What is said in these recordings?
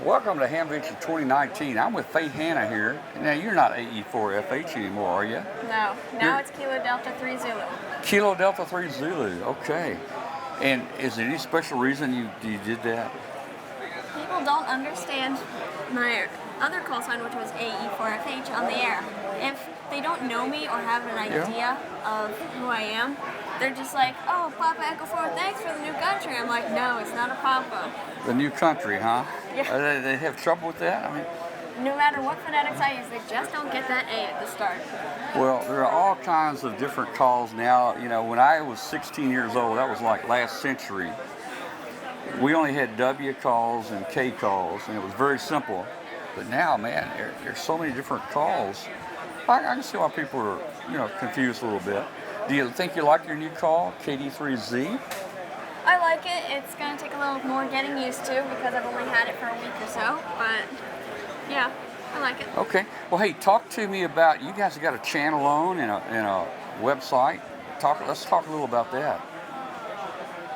Welcome to Hamvention 2019. I'm with Faith Hannah here. Now, you're not AE4FH anymore, are you? No. Now it's Kilo Delta 3 Zulu. Kilo Delta 3 Zulu, okay. And is there any special reason you did that? People don't understand my other call sign, which was AE4FH, on the air. If they don't know me or have an idea of who I am, they're just like, oh, Papa Echo 4, thanks for the new country. I'm like, no, it's not a Papa. The new country, huh? Yeah. They have trouble with that? I mean, no matter what phonetics I use, they just don't get that A at the start. Well, there are all kinds of different calls now. You know, when I was 16 years old, that was like last century, we only had W calls and K calls, and it was very simple. But now, man, there's so many different calls. I can see why people are, confused a little bit. Do you think you like your new call, KD3Z? I like it. It's going to take a little more getting used to because I've only had it for a week or so. But, yeah, I like it. Okay. Well, hey, talk to me about, you guys have got a channel on and a website. Let's talk a little about that.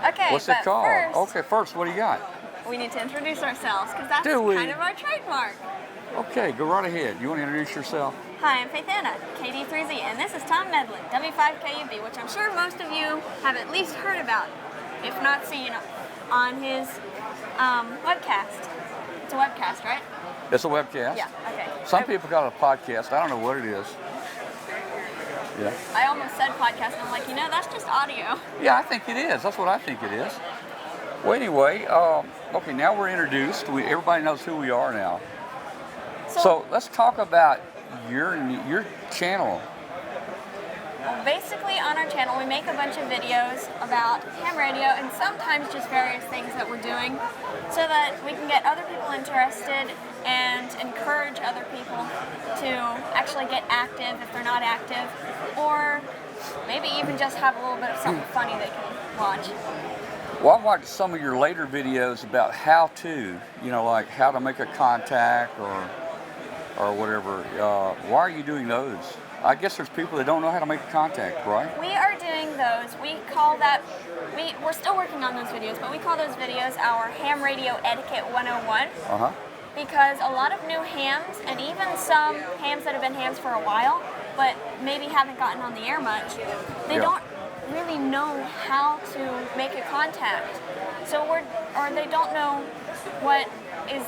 Okay, what's it called? First, what do you got? We need to introduce ourselves because that's kind of our trademark. Okay, go right ahead. You want to introduce yourself? Hi, I'm Faith Hannah, KD3Z, and this is Tom Medlin, W5KUB, which I'm sure most of you have at least heard about, if not seen, on his webcast. It's a webcast, right? It's a webcast? Yeah, okay. Some people call it a podcast. I don't know what it is. Yeah. I almost said podcast, and I'm like, that's just audio. Yeah, I think it is. That's what I think it is. Well, anyway, okay, now we're introduced. Everybody knows who we are now. So let's talk about your channel. Well, basically, on our channel, we make a bunch of videos about ham radio and sometimes just various things that we're doing so that we can get other people interested and encourage other people to actually get active if they're not active, or maybe even just have a little bit of something funny they can watch. Well, I've watched some of your later videos about how to, like how to make a contact or whatever. Why are you doing those? I guess there's people that don't know how to make a contact, right? We are doing those. We call that, we're still working on those videos, but we call those videos our Ham Radio Etiquette 101. Uh-huh. Because a lot of new hams, and even some hams that have been hams for a while, but maybe haven't gotten on the air much, they don't really know how to make a contact. Or they don't know what is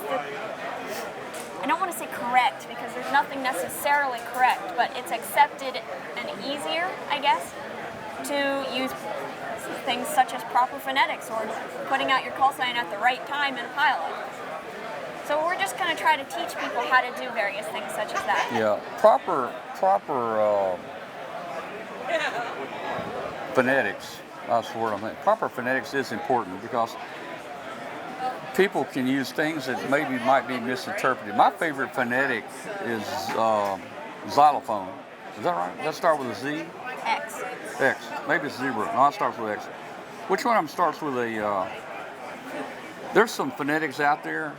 I don't want to say correct because there's nothing necessarily correct, but it's accepted and easier, I guess, to use things such as proper phonetics or putting out your call sign at the right time in a pilot. So we're just going to try to teach people how to do various things such as that. Yeah, proper phonetics, that's the word I'm thinking. Proper phonetics is important because people can use things that might be misinterpreted. My favorite phonetic is xylophone. Is that right? Does that start with a Z? X. X. Maybe it's zebra. No, it starts with X. Which one of them starts with a... there's some phonetics out there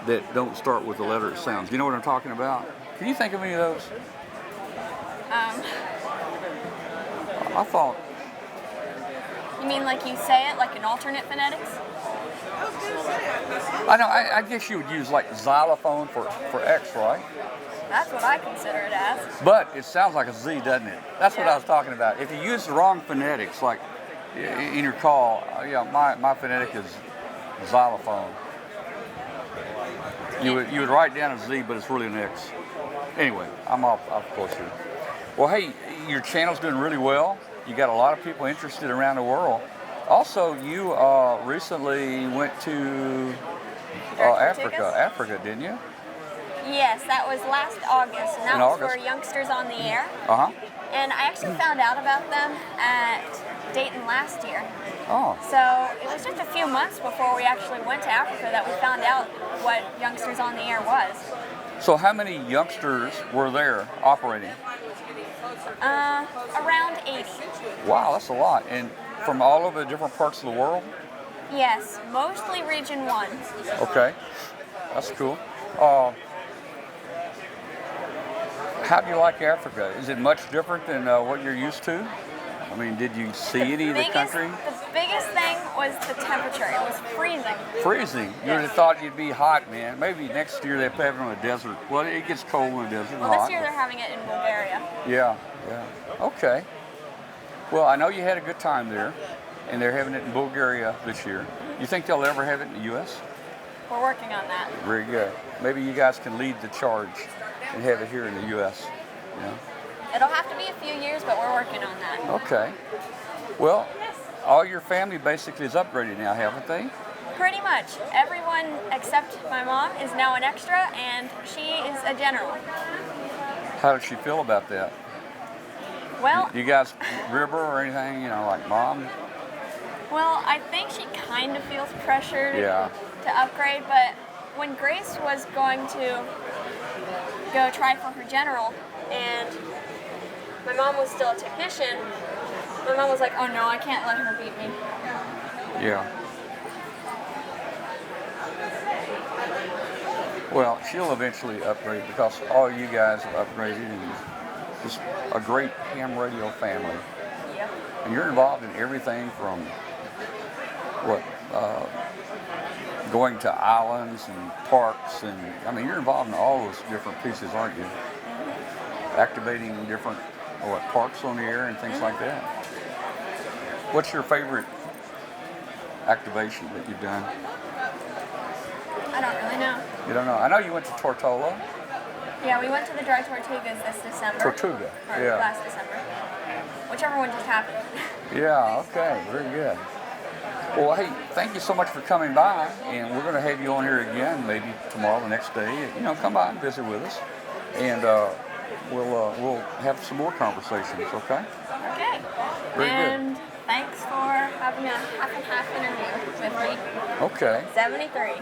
that don't start with the letter it sounds. You know what I'm talking about? Can you think of any of those? I thought... You mean like you say it, like an alternate phonetics? I know, I guess you would use like xylophone for X, right? That's what I consider it as. But it sounds like a Z, doesn't it? That's what I was talking about. If you use the wrong phonetics, like in your call, my phonetic is xylophone. You would write down a Z, but it's really an X. Anyway, I'm off course here. Well, hey, your channel's doing really well. You got a lot of people interested around the world. Also, you recently went to Africa, didn't you? Yes, that was last August, and that was for Youngsters on the Air. Uh-huh. And I actually found out about them at Dayton last year. Oh. So it was just a few months before we actually went to Africa that we found out what Youngsters on the Air was. So how many youngsters were there operating? Around 80. Wow, that's a lot. And from all over the different parts of the world? Yes, mostly Region 1. Okay, that's cool. How do you like Africa? Is it much different than what you're used to? I mean, did you see any of the country? The biggest thing was the temperature. It was freezing. Freezing. You would have Yes. thought you'd be hot, man. Maybe next year they'll have it on the desert. Well, it gets cold in the desert. Well, hot, this year they're having it in Bulgaria. Yeah, yeah. Okay. Well, I know you had a good time there, and they're having it in Bulgaria this year. You think they'll ever have it in the U.S.? We're working on that. Very good. Maybe you guys can lead the charge and have it here in the U.S. Yeah. It'll have to be a few years, but we're working on that. Okay. Well, all your family basically is upgraded now, haven't they? Pretty much. Everyone except my mom is now an extra, and she is a general. How did she feel about that? Well, You guys rib her or anything, you know, like mom? well, I think she kind of feels pressured Yeah. to upgrade, but when Grace was going to go try for her general, and my mom was still a technician, my mom was like, oh no, I can't let her beat me. Yeah. Well, she'll eventually upgrade because all you guys have upgraded and it's a great ham radio family. Yep. And you're involved in everything from going to islands and parks, and I mean, you're involved in all those different pieces, aren't you? Activating different parks on the air and things like that. What's your favorite activation that you've done? I don't really know. You don't know? I know you went to Tortola. Yeah, we went to the Dry Tortugas this December. Tortuga, Or yeah. last December. Whichever one just happened. Yeah, okay, very good. Well, hey, thank you so much for coming by, and we're going to have you on here again, maybe tomorrow, the next day. You know, come by and visit with us, and we'll have some more conversations. Okay? Okay. Very good. And thanks for having a half and half interview with me. Okay. 73.